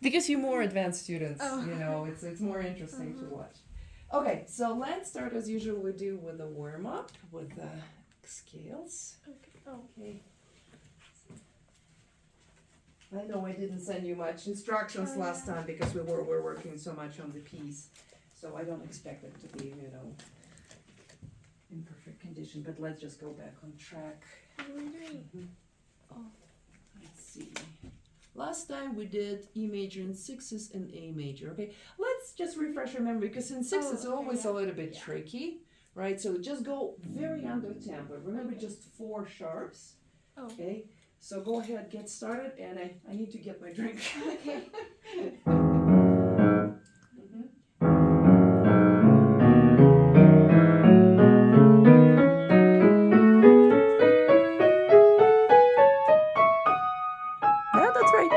Because you're more advanced students, Oh. you know, it's more interesting to watch. Okay, so let's start as usual. We do with a warm up with the scales. Okay. Oh. Okay. I know I didn't send you much instructions last time because we were working so much on the piece, so I don't expect it to be, you know, in perfect condition. But let's just go back on track. What are we doing? Oh. Let's see. Last time we did E major in sixes and A major. Okay, let's just refresh our memory because in sixes it's always a little bit tricky, right? So just go very under tempo. Remember, just 4 sharps. Oh. Okay, so go ahead, get started, and I need to get my drink. Okay. Yeah, that's right.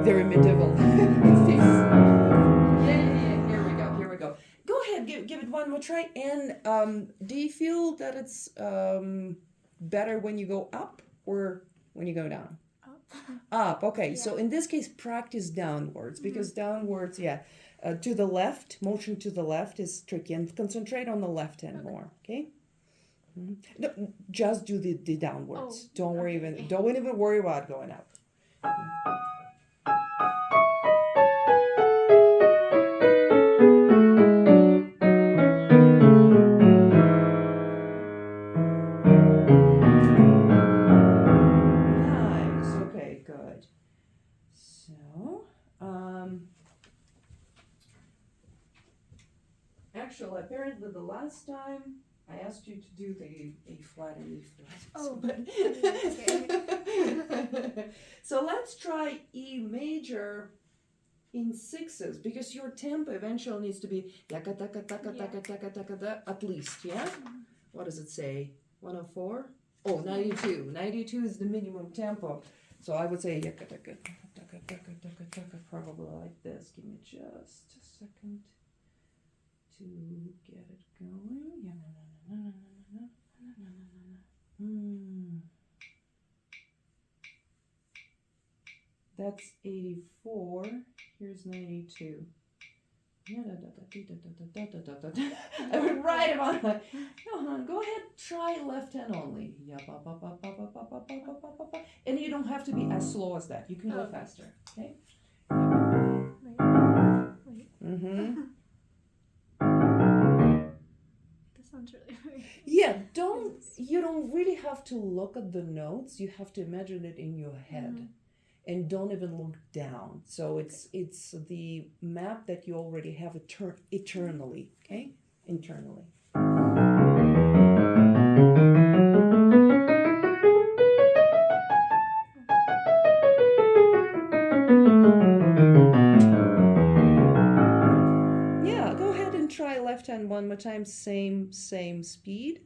Very medieval. Yeah. Here we go. Go ahead, give it one more try. And do you feel that it's better when you go up or when you go down? Up. Okay. Yeah. So in this case, practice downwards because downwards, to the left, motion to the left is tricky, and concentrate on the left hand more. Okay. No, just do the downwards. Don't even worry about going up. Nice. Okay, good. So, actually, apparently the last time I asked you to do the A flat and E flat. Oh, So let's try E major in sixes because your tempo eventually needs to be taka taka taka taka taka taka taka at least, yeah? What does it say? 104? Oh, 92. 92 is the minimum tempo. So I would say yaka taka taka taka taka taka probably like this. Give me just a second to get it going. That's 84. Here's 92. I went right about that. No, go ahead, try left hand only. And you don't have to be as slow as that. You can go faster. Okay? Wait. Mm-hmm. This sounds really weird. Yeah, you don't really have to look at the notes. You have to imagine it in your head. And don't even look down. So it's the map that you already have eternally, okay? Internally. Yeah, go ahead and try left hand one more time. Same speed.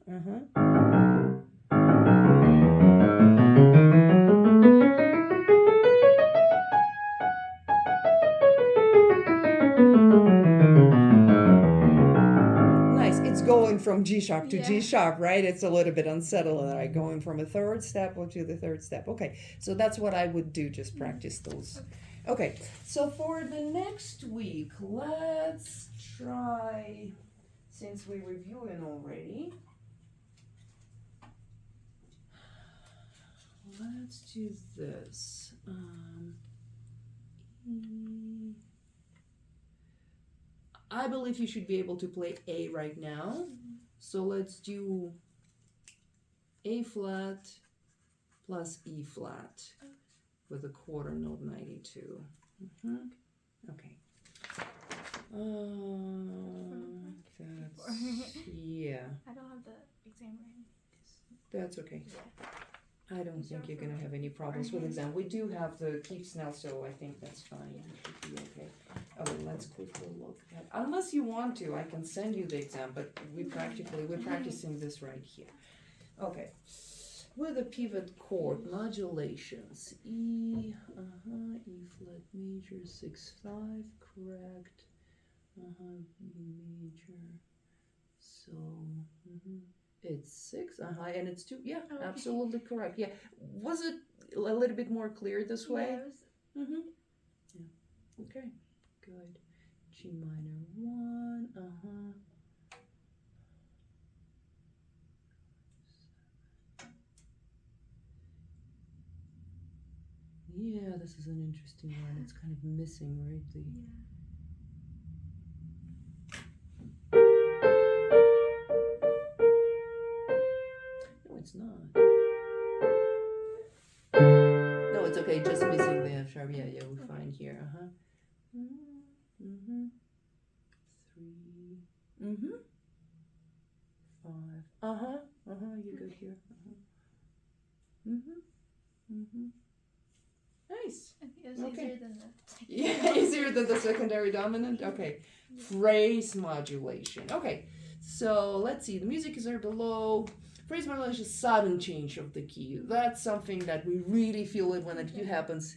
Nice. It's going from G sharp to G sharp, right? It's a little bit unsettling, right? Going from a third step to the third step. Okay, so that's what I would do. Just practice those. Okay, so for the next week, let's try, since we're reviewing already, let's do this. I believe you should be able to play A right now. So let's do A flat plus E flat with a quarter note 92. Okay. Yeah. I don't have the exam written. That's okay. I don't think you're gonna have any problems with exam. We do have the keeps now, so I think that's fine. You should be okay. Okay, let's quickly look at. Unless you want to, I can send you the exam, but we're practicing this right here. Okay. With a pivot chord modulations, E flat major 6/5, correct. E major. So It's 6, and it's 2. Yeah, Okay. absolutely correct. Yeah, was it a little bit more clear this way? Yeah, it was. Yeah. Okay, good. G minor 1. Yeah, this is an interesting one. It's kind of missing, right? No, it's not. No, it's okay. Just missing the F sharp. Yeah, we're fine here. 3. 5. You good here. Nice. I think it was Okay. easier than the. Yeah, easier than the secondary dominant. Okay. Phrase modulation. Okay. So let's see. The music is there below. Phrase modulation is sudden change of the key. That's something that we really feel it when it happens.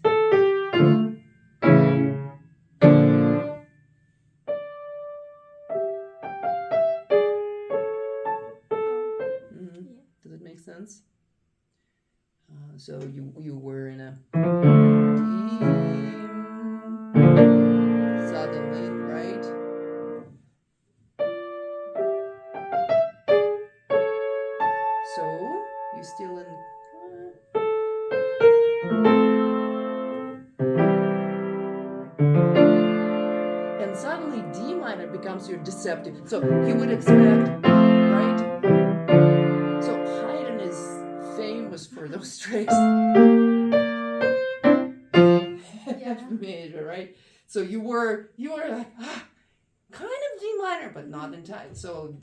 Does it make sense? So you were in a suddenly, right? So you still in. And suddenly D minor becomes your deceptive. So you would expect, right? So Haydn is famous for those tricks. F major, right? So you were like kind of D minor, but not in time. So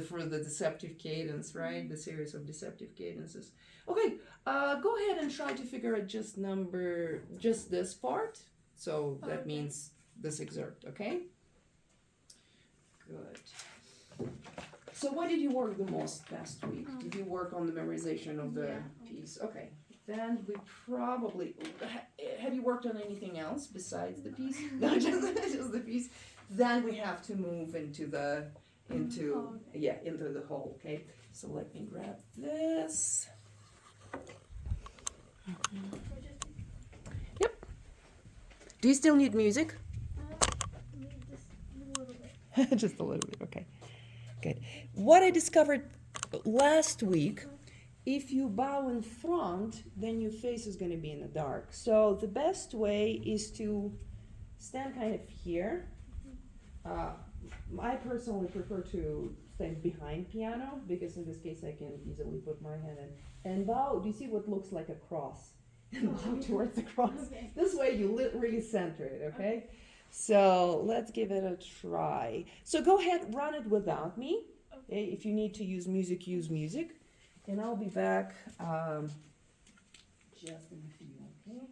for the deceptive cadence, right? The series of deceptive cadences. Okay, go ahead and try to figure out just this part. So that means this excerpt, okay? Good. So what did you work the most last week? Did you work on the memorization of the piece? Okay. Then we probably have you worked on anything else besides the piece? No, just the piece. Then we have to move into the whole. Okay. So let me grab this. Yep. Do you still need music? Just a little bit. Just a little bit. Okay. Good. What I discovered last week. If you bow in front, then your face is going to be in the dark. So the best way is to stand kind of here. I personally prefer to stand behind piano because in this case I can easily put my hand in. And bow, do you see what looks like a cross? And bow towards the cross. Okay. This way you really center it, okay? So let's give it a try. So go ahead, run it without me. Okay? If you need to use music, use music. And I'll be back just in a few, okay?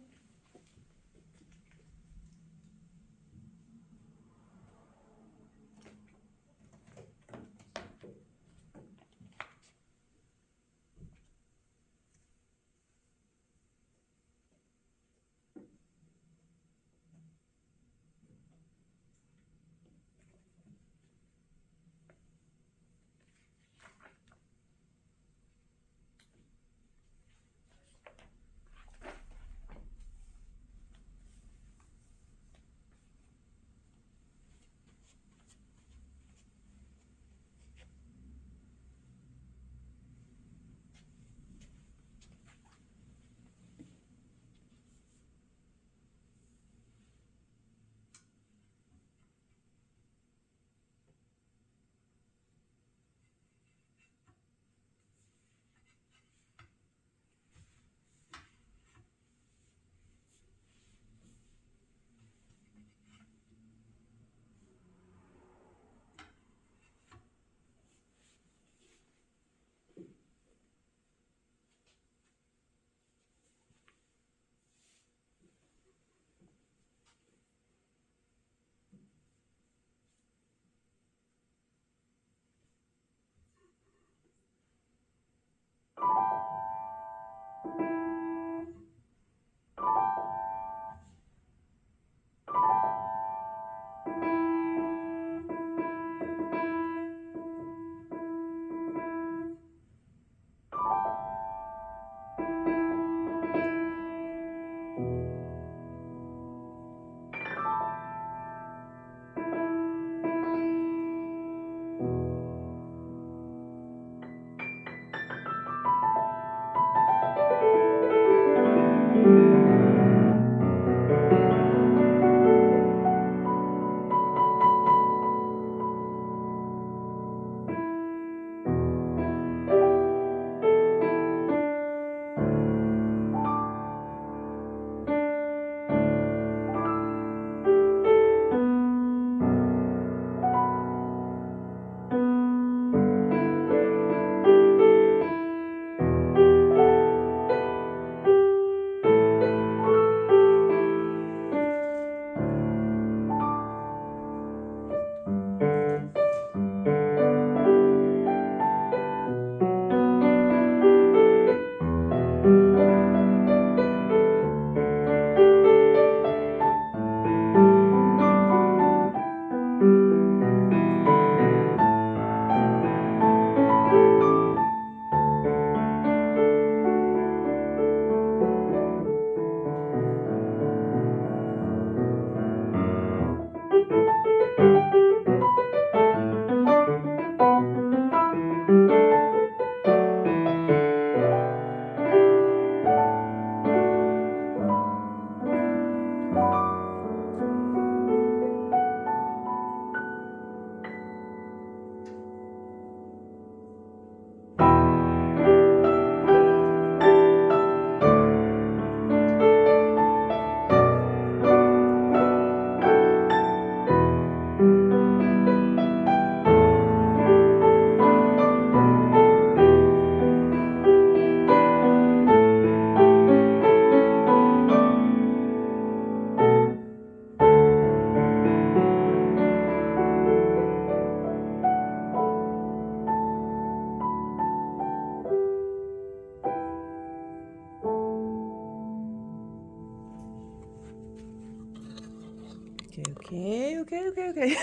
Okay.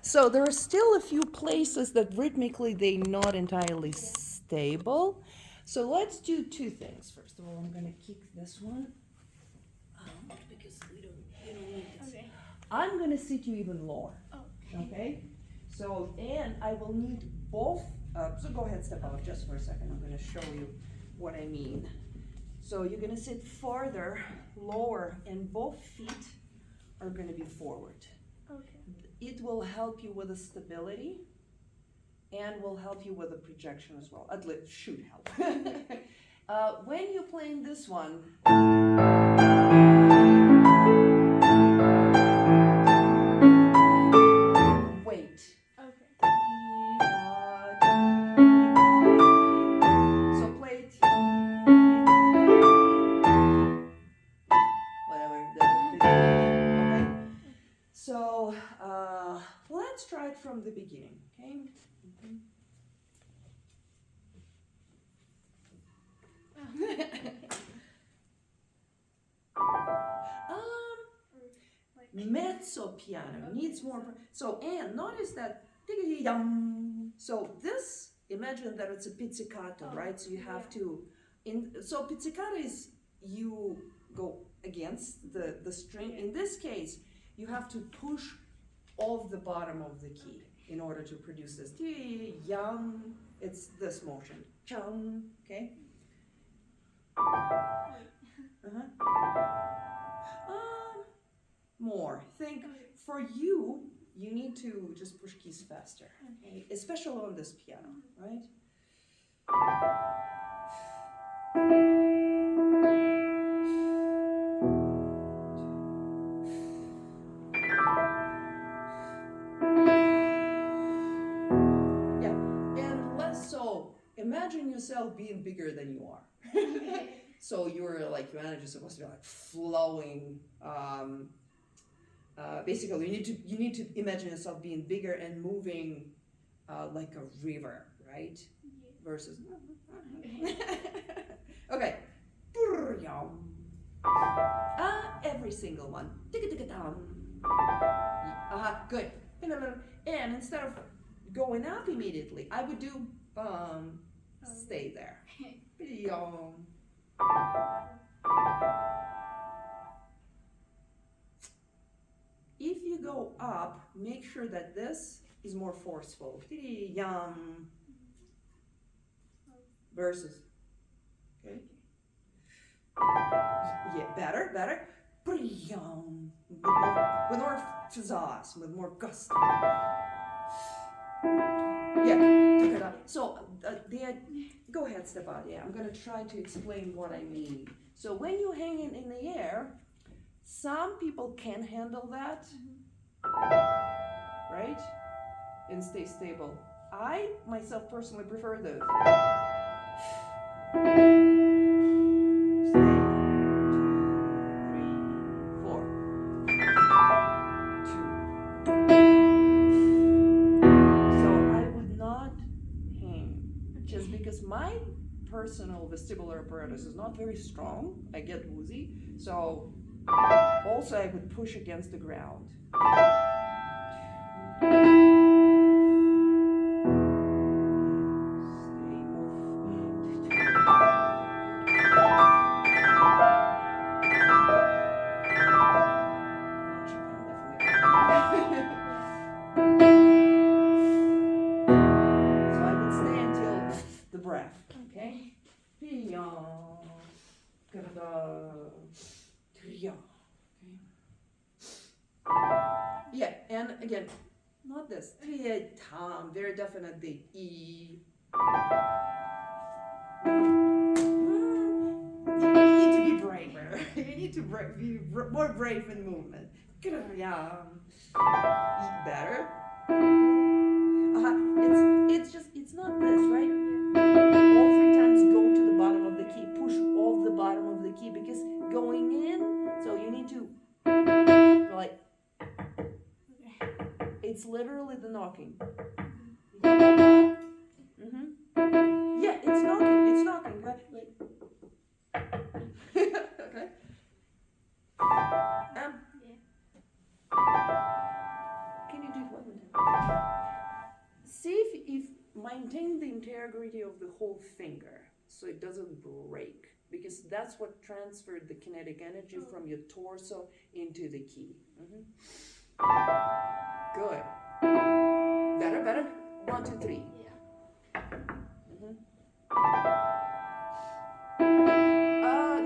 So there are still a few places that rhythmically they're not entirely stable. So let's do two things. First of all, I'm gonna kick this one out because you don't need this. Okay. I'm gonna sit you even lower. Oh. Okay? So, and I will need both, so go ahead, step out just for a second. I'm gonna show you what I mean. So you're gonna sit farther, lower, and both feet are gonna be forward. Okay. It will help you with the stability and will help you with the projection as well. At least should help. When you're playing this one, wait. Okay. So play it. Whatever. Okay. So let's try it from the beginning. Okay. Mezzo piano needs more. So, and notice that. So this, imagine that it's a pizzicato, right? So you have to. So pizzicato is you go against the string. In this case, you have to push off the bottom of the key in order to produce this. Yum. It's this motion. Chum. Okay. More. Think for you, you need to just push keys faster, okay? Especially on this piano, right? Yeah, and less so. Imagine yourself being bigger than you are. So you're like, your energy is supposed to be like flowing. Basically, you need to imagine yourself being bigger and moving like a river, right? Versus. Okay. Every single one. Good. And instead of going up immediately, I would do stay there. If you go up, make sure that this is more forceful. Yum. Versus. Okay. Yeah, better. Yum. With more pizzazz, with more gusto. Yeah. So go ahead, step out. Yeah, I'm gonna try to explain what I mean. So when you hang it in the air, some people can handle that, right? And stay stable. I myself personally prefer those. Stay. 2, 3, 4. 2. So I would not hang, just because my personal vestibular apparatus is not very strong. I get woozy. So also I would push against the ground. So I would stay until the breath. Okay? Yeah, and again, not this. Very definitely E. You need to be braver. You need to be more brave in movement. Better. It's not this, right? All 3 times go to the bottom of the key. Push off the bottom of the key because going in, so you need to, like, it's literally the knocking. Mm-hmm. Yeah, it's knocking, right? Like. Okay. maintain the integrity of the whole finger so it doesn't break, because that's what transferred the kinetic energy from your torso into the key. Good. Better. 1, 2, 3. Yeah.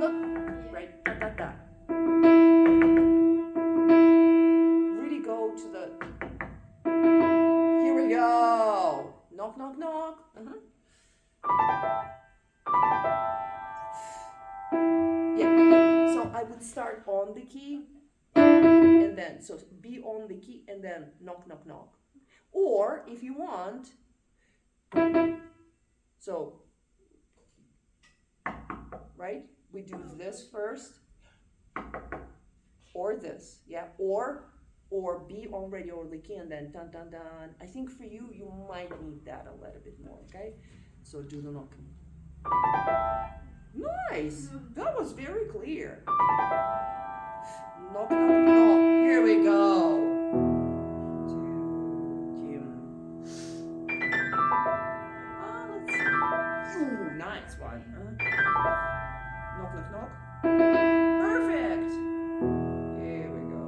No. Right. Da, da, da. Really go to the. Here we go. Knock, knock, knock. Yeah. So I would start on the key, and then so be on the key, and then knock, knock, knock. Or if you want, so right, we do this first, or this, yeah, or be already on the key and then dun dun dun. I think for you, you might need that a little bit more, okay? So do the knocking. Nice, that was very clear. Knock, knock, knock. Here we go. Ooh, nice one. Knock, knock, knock. Perfect. Here we go.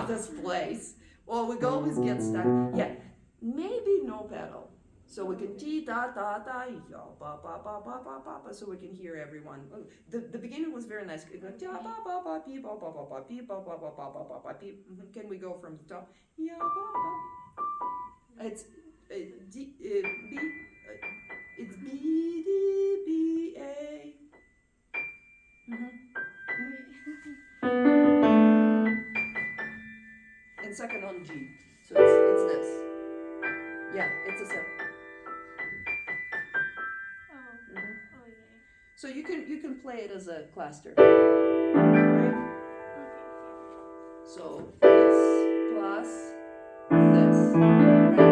This place. Well, we always get stuck. Yeah, maybe no pedal. So we can ti da da da ya ba ba ba ba ba ba ba, so we can hear everyone. The beginning was very nice. It went, ba ba ba pi ba ba ba ba pi ba ba ba ba ba ba ba pi. Can we go from the top? Ya ba ba. It's D B. It's B D B A. And second on G. So it's this. Yeah, it's a 7. So you can play it as a cluster, right? So this plus this, right?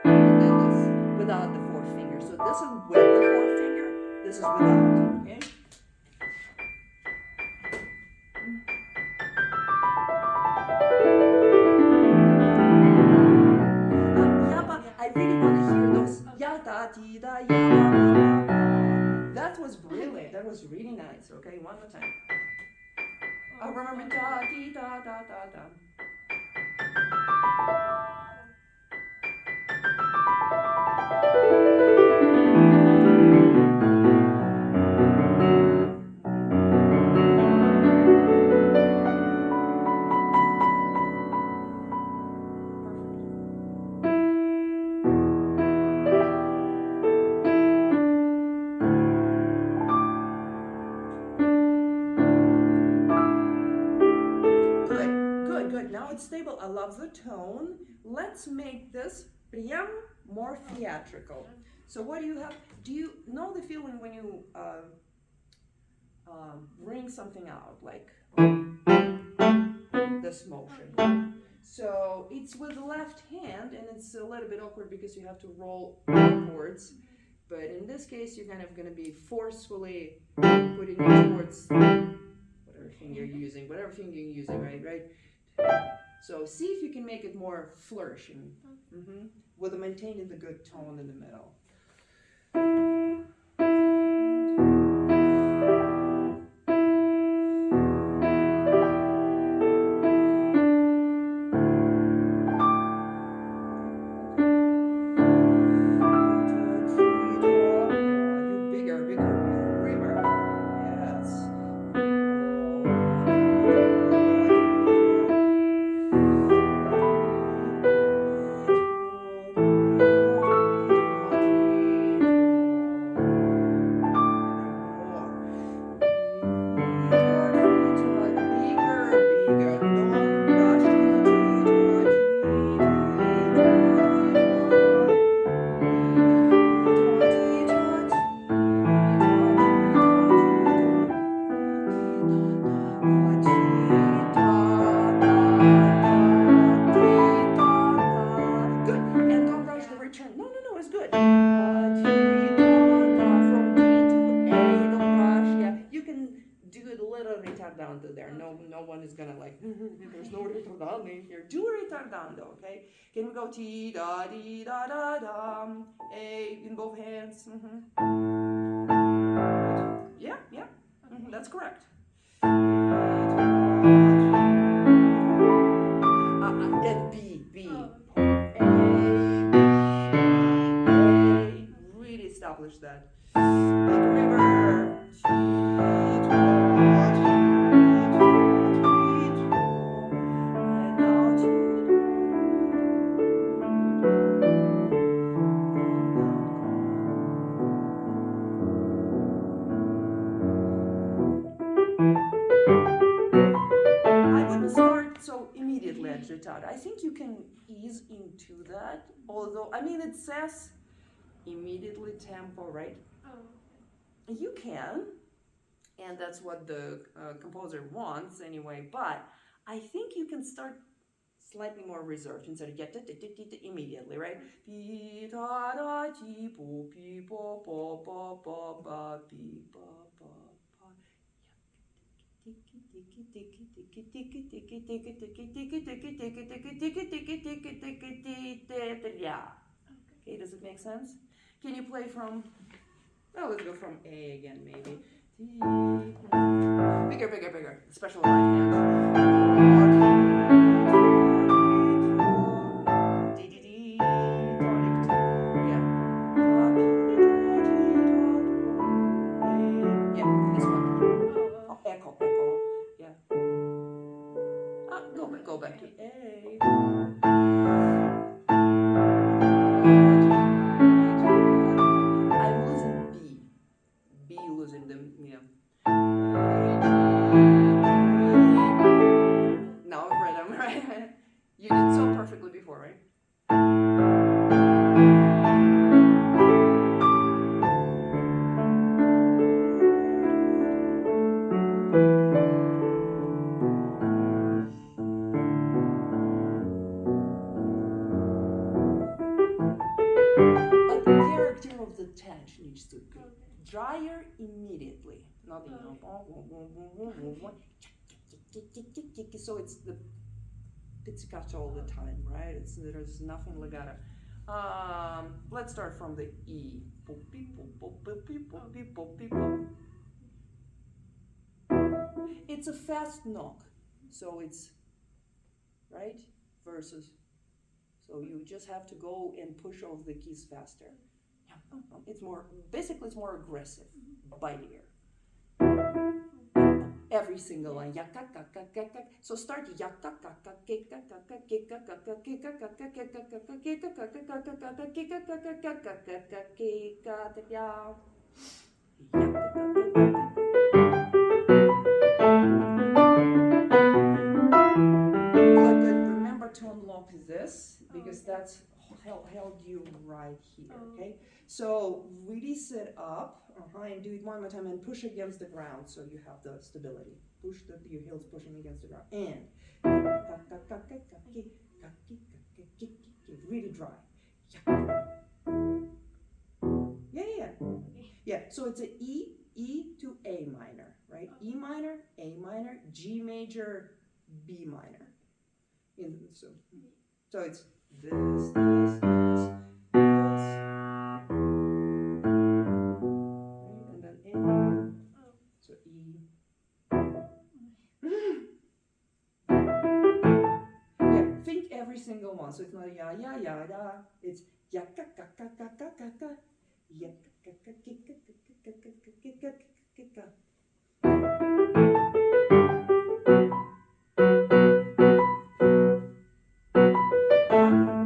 And then this without the 4th finger. So this is with the 4th finger. This is without. Okay. I really want to hear those ya da ti da ya ba ba ba. That was brilliant. That was really nice. Okay, one more time. I remember da ti da da da da. Good. Now it's stable. I love the tone. Let's make this more theatrical. So what do you have? Do you know the feeling when you bring something out, like this motion? So it's with the left hand, and it's a little bit awkward because you have to roll upwards. But in this case, you're kind of going to be forcefully putting it towards whatever finger you're using, right? So see if you can make it more flourishing, with maintaining the good tone in the middle. ritardando there. No one is gonna like, there's no ritardando in here. Do ritardando, okay? Can we go ti da di da da da? A in both hands. Yeah, yeah, that's correct. And B. A. Really establish that. Big river. I wouldn't start so immediately agitato. I think you can ease into that. Although, I mean, it says immediately tempo, right? You can, and that's what the composer wants anyway, but I think you can start slightly more reserved instead of get immediately, right? Okay, does it make sense? Can you play from, well, let's go from A again, maybe. Bigger. Special right hand. Yeah, this one. Oh, echo. Yeah. Go back to A. I'm losing B. B losing them, yeah. Now rhythm, right? You did so perfectly before, right? But the character of the touch needs to be drier immediately. Not the so it's the pizzicato all the time, right? There's nothing legato. Let's start from the E. It's a fast knock, so it's right versus. So you just have to go and push off the keys faster. It's more aggressive, bitier. Every single line. So start remember to unlock this because that's held you right here, okay? So really sit up, and do it one more time and push against the ground so you have the stability. Push your heels pushing against the ground. And really dry. Yeah, so it's a E to A minor, right? E minor, A minor, G major, B minor. So it's this. And then A. So E. Yeah, think every single one. So it's not ya. It's ya ka ka ka ka ka ka ka. Ya ka ka ka ka ka ka ka ka.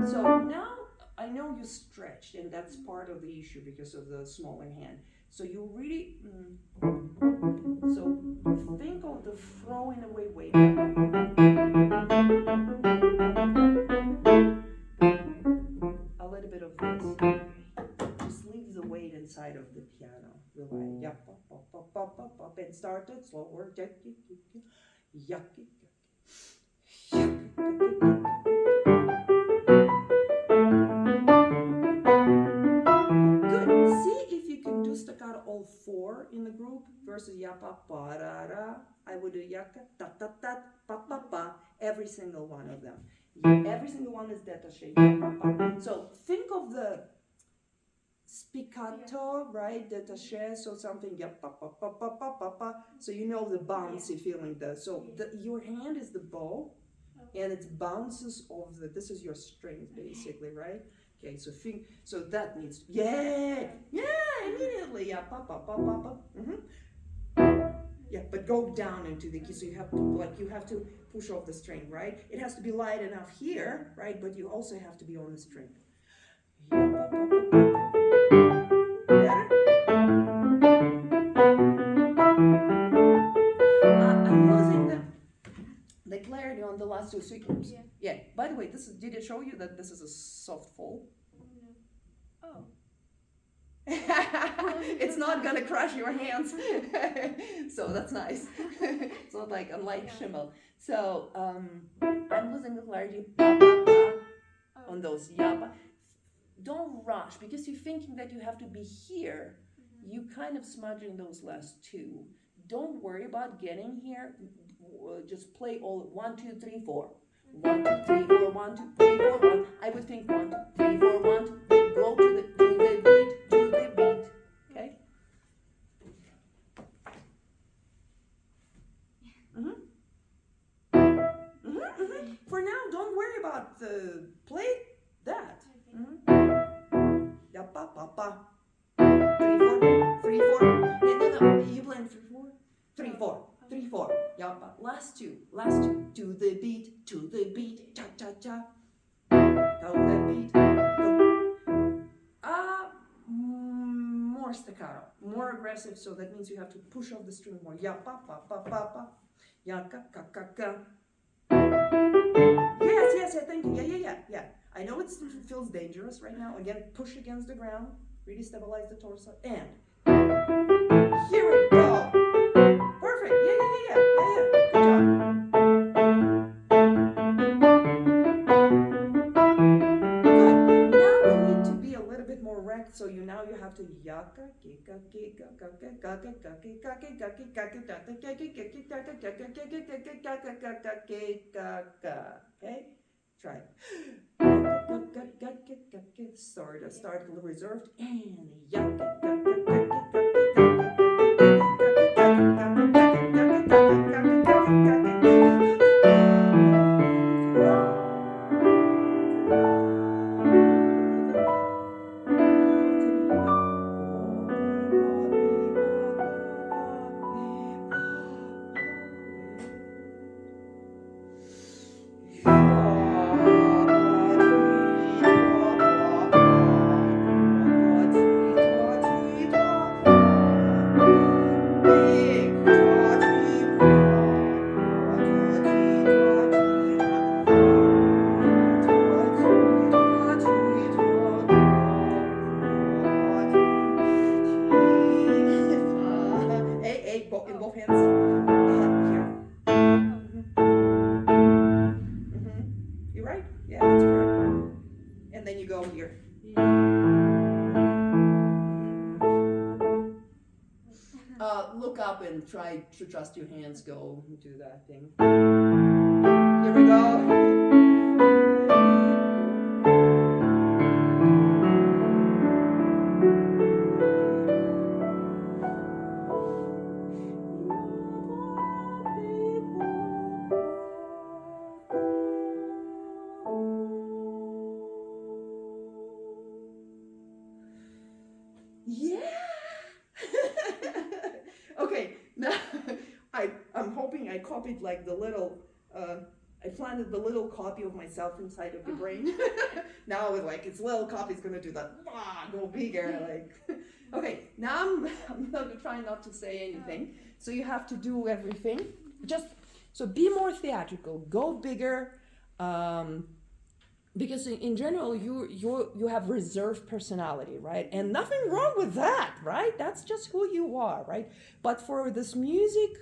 So now I know you stretched, and that's part of the issue because of the smaller hand. So you really, so think of the throwing away weight. A little bit of this. Just leave the weight inside of the piano. Relax. Up, and start it slower. Good. See if you can do staccato. staccato all four in the group versus ya pa pa ra ra. I would do yaka ta ta ta pa pa pa every single one of them. Every single one is détaché. Ya pa pa. So think of the spiccato, right? Détaché. So something ya pa pa pa pa pa pa pa. So you know the bouncy feeling there. So your hand is the bow, and it bounces off the. This is your strings basically, right? Okay, so so that needs immediately pa pa pa pa pa. Yeah, but go down into the key, so you have to push off the string, right? It has to be light enough here, right? But you also have to be on the string. Better? I'm losing the clarity on the last two sequences. Yeah. By the way, did it show you that this is a soft fall? Oh. It's not gonna crush your hands. So that's nice. It's not like unlike Schimmel. So I'm losing the clarity on those yapa. Don't rush, because you're thinking that you have to be here. You kind of smudging those last two. Don't worry about getting here. Just play all 1, 2, 3, 4. 1, 2, 3, 4. 1, 2, 3, 4. 1. I would think 1, 2, 3, 4. 1, 2, 3. Go to the beat. Okay. For now, don't worry about the play that. Ya pa pa pa. 3, 4, 3, 4. No. You playing 3, 4? 3, 4. 3, 4. Ya pa. Last two. To the beat. Cha cha cha. To the beat. More staccato, more aggressive. So that means you have to push off the string more. Ya pa pa pa pa pa. Ya ka ka ka ka. Yes. Thank you. Yeah. I know it feels dangerous right now. Again, push against the ground. Really stabilize the torso. And here we go. Perfect. Yeah. Good job. Good. Now we need to be a little bit more wrecked. So you have to yaka kika kika kaka kaka kaki kaki kaki kaki kaki kaki kaki kaka kaka kaki kaki kaka kaka kaka. Okay? Try it. Start reserved and in both hands. Here. You're right. Yeah, that's correct. And then you go here. Look up and try to trust your hands. Go do that thing. Here we go. Yeah. Okay, now I'm hoping I copied like the little I planted the little copy of myself inside of the brain. Now it's like its little copy is gonna do that. Go bigger, like. Okay, now I'm gonna try not to say anything. So you have to do everything. So be more theatrical. Go bigger. Because in general you have reserved personality, right? And nothing wrong with that, right? That's just who you are, right? But for this music,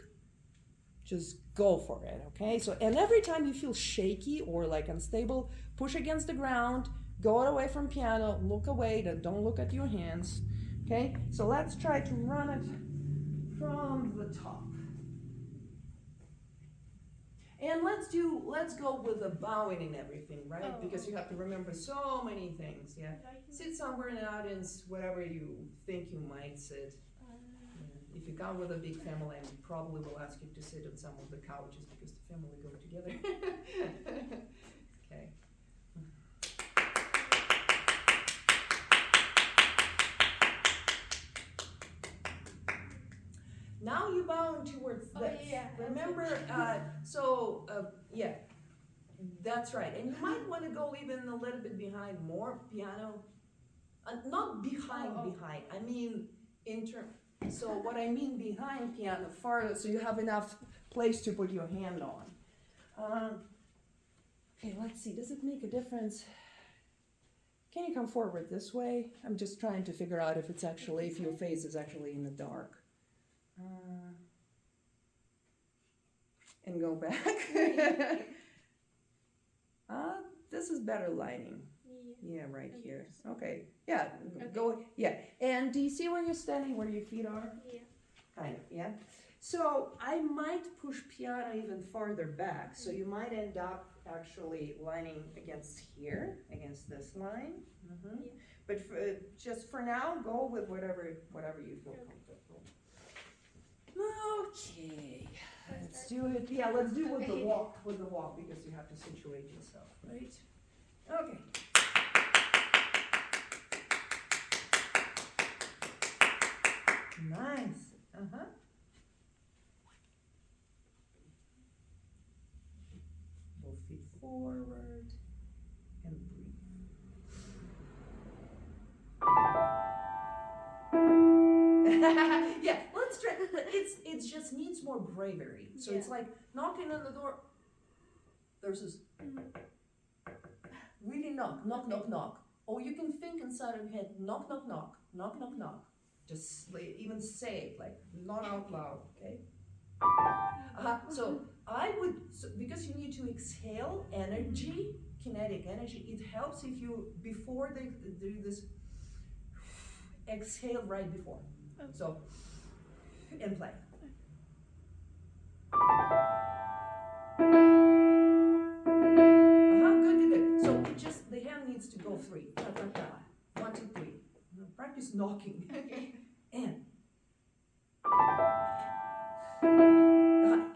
just go for it, okay? So, and every time you feel shaky or like unstable, push against the ground, go away from piano, look away, don't look at your hands, Okay, so let's try to run it from the top. And let's go with the bowing and everything, right? Oh, Because you have to remember so many things, yeah. Sit somewhere in the audience, whatever you think you might sit. If you come with a big family, I probably will ask you to sit on some of the couches because the family go together. Okay. Now you bound towards Oh, this. yeah. Remember, yeah, that's right. And you might want to go even a little bit behind, more piano. Not behind, Oh. behind. I mean, so what I mean behind piano, farther, so you have enough place to put your hand on. Okay, let's see. Does it make a difference? Can you come forward this way? I'm just trying to figure out if it's actually, if your face is actually in the dark. And go back. This is better lining. Yeah, right here. Okay. Yeah, go. Yeah. And do you see where you're standing, where your feet are? Yeah. Kind of, yeah. So I might push piano even farther back. So you might end up actually lining against here, against this line. Mm-hmm. Yeah. But just for now, go with whatever you feel comfortable. Okay. Let's do it. Yeah, let's do with the walk, because you have to situate yourself, right? Okay. Nice. Uh-huh. Both feet forward and breathe. Yeah, let's try. It just needs more bravery. So it's like knocking on the door versus really knock, knock. Or you can think inside of your head, knock, knock, knock, knock, knock, knock. Just like, even say it, like not out loud, okay? So I would, because you need to exhale energy, kinetic energy, it helps if you, before they do this, exhale right before. So, and play. Good. So it just, the hand needs to go 3. Ta, ta, ta. 1, 2, 3. Practice knocking. Okay.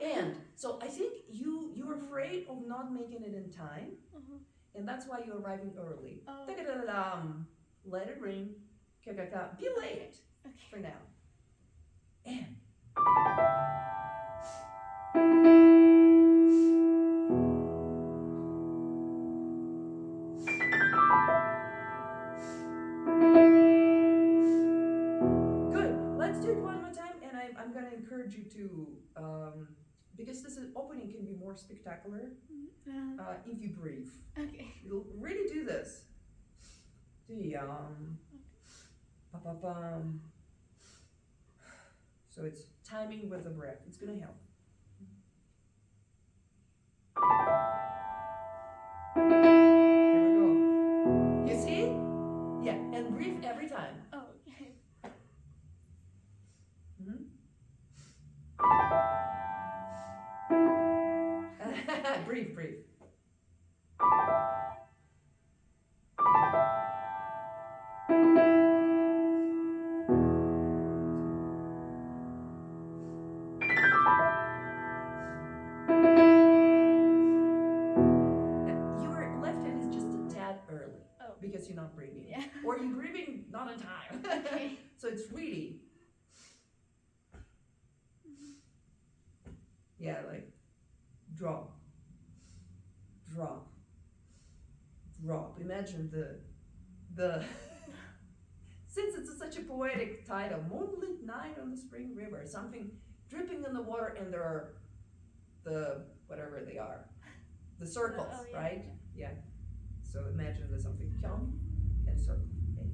And so I think you're afraid of not making it in time, and that's why you're arriving early. Oh. Let it ring. Be late for now. And good. Let's do it one more time, and I'm gonna encourage you to because this opening can be more spectacular if you breathe. Okay. You'll really do this. So it's timing with the breath. It's gonna help. Here we go. You see? Yeah, and breathe every time. Oh, okay. Breathe. Your left hand is just a tad early because you're not breathing. Yeah. Or you're breathing not in time. Okay. So it's really, yeah, like drop. Imagine the since it's such a poetic title, moonlit night on the spring river, something dripping in the water, and there are the whatever they are, the circles, right? Yeah. So imagine there's something come and circle. Okay.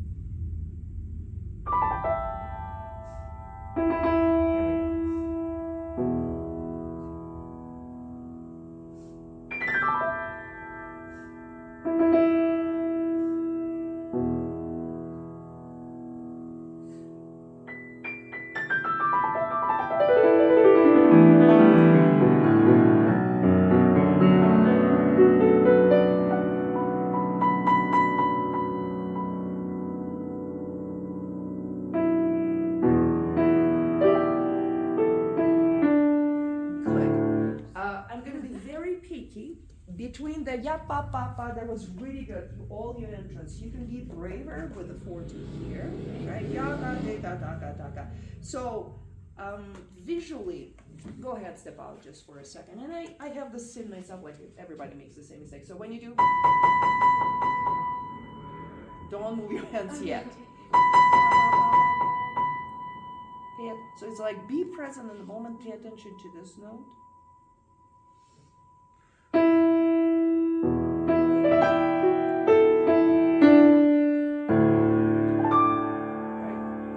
between the ya pa pa pa, that was really good. All your entrance. You can be braver with the 4-2 here, right? Ya da da da da da da da. So visually, go ahead, step out just for a second. And I have this in myself, like everybody makes the same mistake. So when you do, don't move your hands yet. So it's like be present in the moment, pay attention to this note.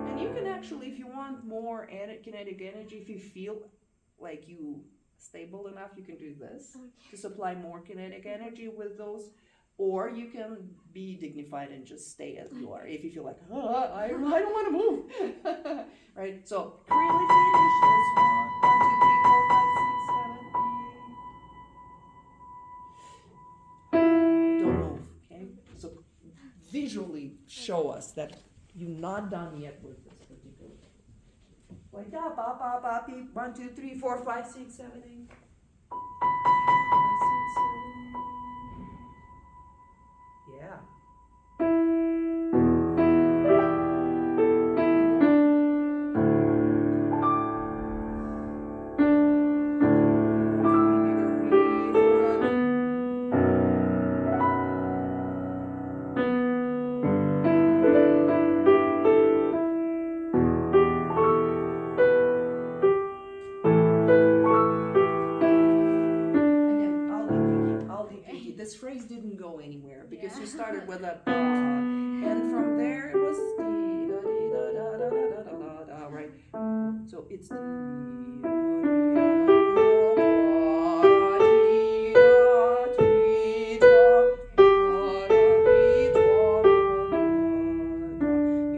And you can actually, if you want more kinetic energy, if you feel like you stable enough, you can do this to supply more kinetic energy with those. Or you can be dignified and just stay as you are. If you feel like, I don't want to move. Right? So really finish this one. 1, 2, 3, 4, 5, 6, 7, 8. Don't move. Okay? So visually show us that you're not done yet with this particular. Like that. Ba, ba, ba, beep. 1, 2, 3, 4, 5, 6, 7, 8. 5, 6, 7, 8. Yeah. This phrase didn't go anywhere because you started with a and from there it was right? So it's you're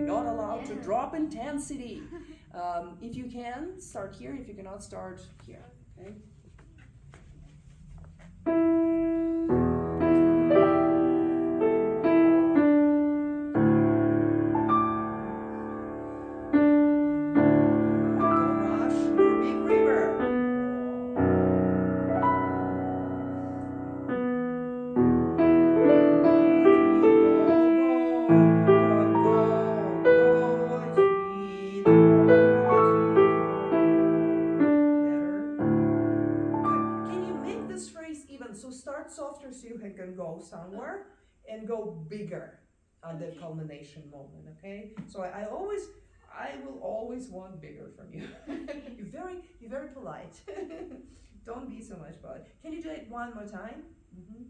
not allowed to drop intensity. If you can, start here. If you cannot, start here. Okay. So start softer so you can go somewhere and go bigger at the culmination moment, okay? So I will always want bigger from you. You're very polite. Don't be so much about it. Can you do it one more time? Mm-hmm.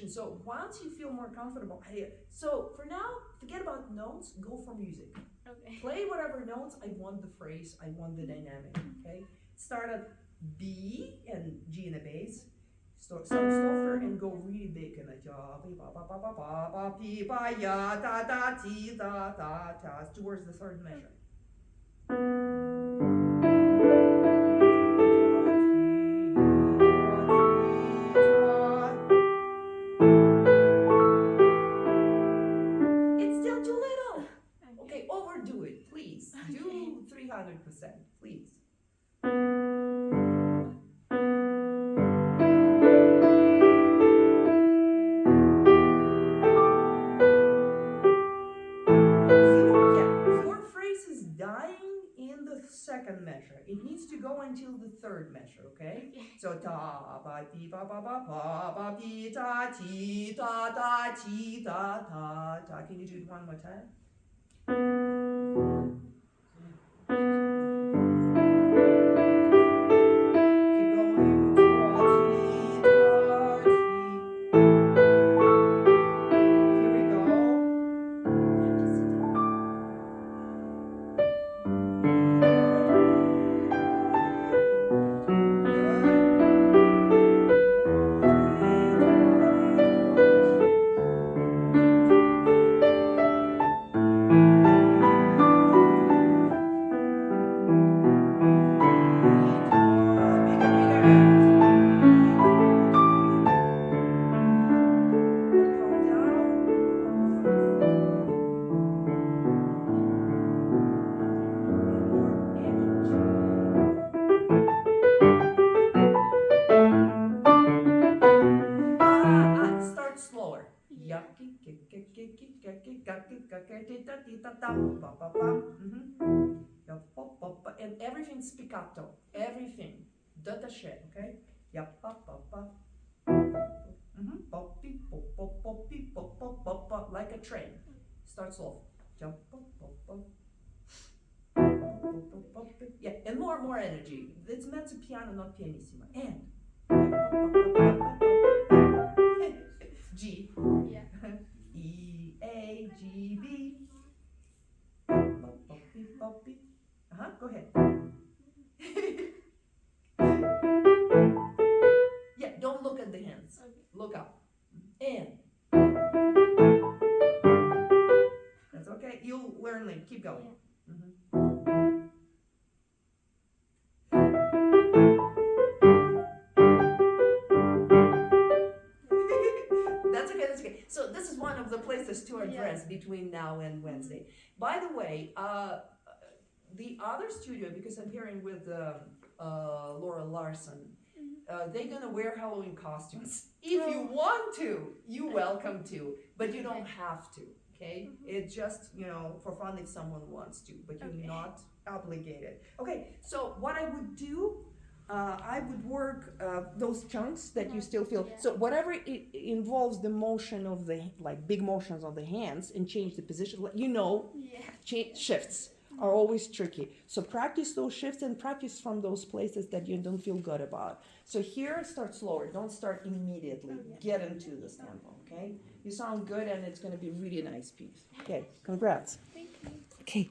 So once you feel more comfortable, so for now, forget about notes, go for music. Okay. Play whatever notes, I want the phrase, I want the dynamic, okay? Start at B and G in a bass, start softer and go really big in a ja, ba ba ba ba ba ba pi ba ya da da ti da da ta towards the third measure. Overdo it, please. Do 300%, please. Your phrase is dying in the second measure. It needs to go until the third measure, okay? So da ba bi ba ba ba ba ba bi da ti da da ti da da da. Can you do it one more time? Here we go. Start slower. Yeah. And everything spiccato. Everything. Datache, okay? Like a train. Start slow. Yeah, and more energy. It's mezzo piano, not pianissimo. And G. Yeah. E, A, G, B. Go ahead. Yeah, don't look at the hands. Okay. Look up. And. That's okay. You'll learn it. Keep going. Yeah. That's okay, that's okay. So this is one of the places to address between now and Wednesday. By the way, the other studio, because I'm hearing with Laura Larson, they're gonna wear Halloween costumes. If you want to, you're welcome to, but you don't have to, okay? It's just, for fun if someone wants to, but you're not obligated. Okay, so what I would do, I would work those chunks that you still feel. Yeah. So whatever it involves the motion of the, like big motions of the hands and change the position, Yeah. shifts are always tricky. So practice those shifts and practice from those places that you don't feel good about. So here, start slower. Don't start immediately. Get into this tempo, okay? You sound good and it's going to be a really nice piece. Okay, congrats. Thank you. Okay.